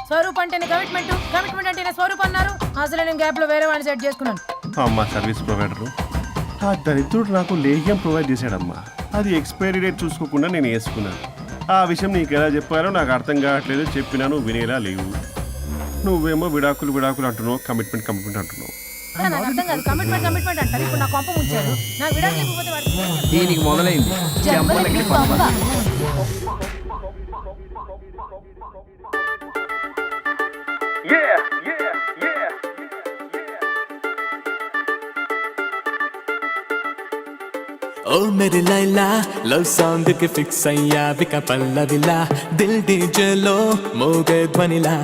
స్వరూప్ అంటేనే కమిట్మెంట్, కమిట్మెంట్ అంటేనే స్వరూప్ అన్నారు. అసలు నేను గ్యాప్ లో వేరే వాడిని సెట్ చేసుకున్నాను. అమ్మా, సర్వీస్ ప్రొవైడరు ఆ దరిద్రుడు నాకు లేహ్యం ప్రొవైడ్ చేశాడమ్మా. అది ఎక్స్పైరీ డేట్ చూసుకోకుండా నేను వేసుకున్నాను. ఆ విషయం నీకు ఎలా చెప్పారో నాకు అర్థం కావట్లేదు. చెప్పినాను, వినేలా లేవు. నువ్వేమో విడాకులు విడాకులు అంటున్నావు, కమిట్మెంట్ కమిట్మెంట్ అంటున్నావు. నాకు అర్థం కాదు. కమిట్మెంట్ కమిట్మెంట్ అంటారు. ఇప్పుడు నా కొంప ముంచారు. నాకు విడాకులు ఇవ్వకపోతే వాడు దీనికి మొదలైంది. జంబలకి పంప. ओ मेरी लैला लव सॉन्ग के फिक्स अయ్యా విక పల్లవిలా దిల్ డీజే లో మోగే ధ్వనిలా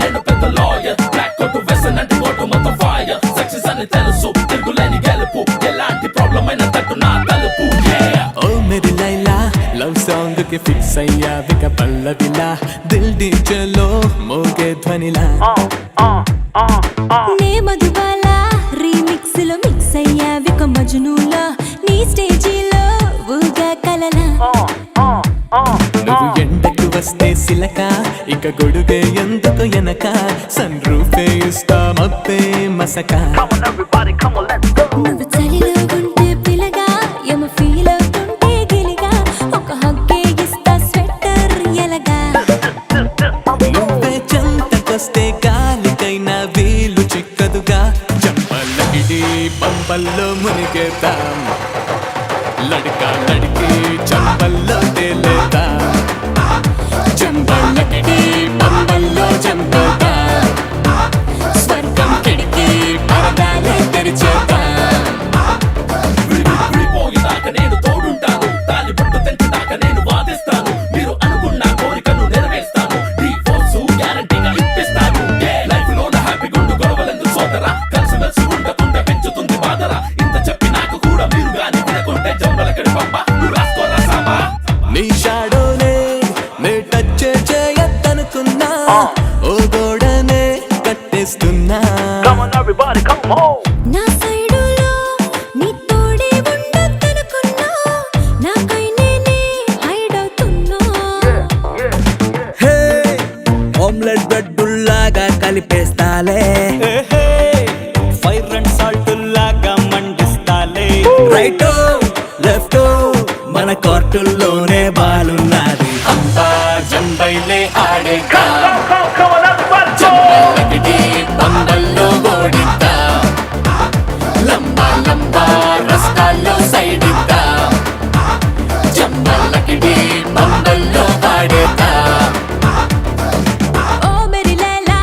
నేను పెద్ద లాయర్ బ్లాక్ కోట్ వెసనంటి కోట్ మొత్తం ఫైర్ సక్సెస్ అని తెలుసు తిరుగులేని గెలుపు ఎలాంటి ప్రాబ్లం అయినా తట్టు నా తలుపు ఓ मेरी లైలా లవ్ సాంగ్ కి ఫిక్స్ అయ్యా విక పల్లవిలా దిల్ డీజే లో మోగే ధ్వనిలా నే మధుబాల రీమిక్స్ లో మిక్స్ అయ్యా విక మజ్నూలా నీ స్టేజీలో ఊగా కలలా నువ్వు ఎండకు వస్తే సిలక ఇక గొడుగే ఎందుకు ఎనక సన్ రూఫే ఇస్తా మబ్బే మసక నువ్వు చలిలో ఉంటే పిలగా యమ ఫీల్ అవుతుంటే గిలిగా ఒక హగ్గే ఇస్తా స్వెటర్ ఎలగా నువ్వే చెంతకొస్తే గాలికైనా వీలు చిక్కదుగా చంపలకిడి పంపల్లో మునిగేతాం లడికా లడికి చంపల్లో తేలేదా చంపలకిడి పంపల్లో చంపదా స్వర్గం కిడికి పరదాలే తెరిచేదా విడిపోయేదాకా నేను తోడుంటాను తాలి పట్టు తెంచుదాకా నేను వాదిస్తాను మీరు అనుకున్న కోరికను నెరవేర్స్తాను కలిపేస్తాలే ఫైర్ అండ్ సాల్ట్ లాగా మండిస్తాలే రైట్ లెఫ్ట్ మన కోర్టుల్లోనే బాలున్నది అంతా జంబైలే ఆడే బంబల్లో ఓడిద్దా లంబా లంబా రస్తాల్లో సైడిద్దా జంబల్లకిడి బంబల్లో ఆడేదా ఓ మెరి లైలా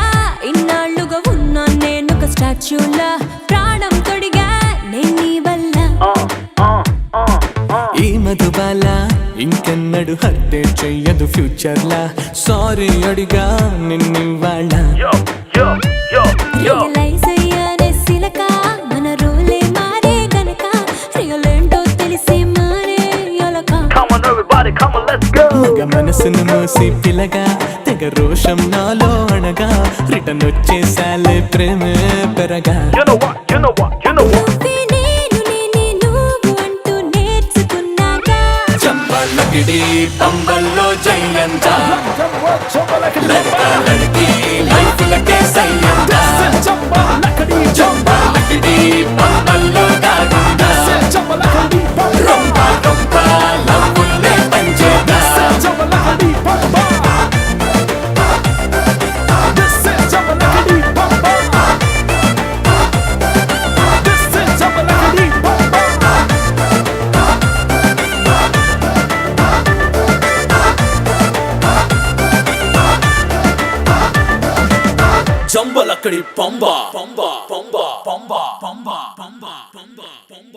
ఇన్నాళ్ళుగా ఉన్నా నేను ఒక స్టాచ్యూలా ప్రాణం తొడిగా నేను నీ వల్ల ఈ మధుబాల ఇంకెన్నడు హత్య చెయ్యదు ఫ్యూచర్ లా సారీ అడిగా నిన్నివాళ్ళ రియలైజ్ అయ్యానే సిలక మన రోలే మారే గనక రియల్ ఏంటో తెలిసి మారే యొలక మగ మనసును మోసి పిల్లగా తెగ రోషం నాలో అనగా రిటర్న్ వచ్చేసాలే ప్రేమే పెరగా నువ్వే నేను నేనే నువ్వు అంటూ నేర్చుకున్నాగా చంబలకిడి పంబల్లో జయంత లడకా లడకి లైఫ్లకే సయ్యంత చంబలకిడి పంబల్లో దాగుందా రొంప రొంప లవ్వుల్లే పంచేదా జంబలక్కడి పంబ పంబ పంబ పంబ పంబ పంబ పంబ పంబ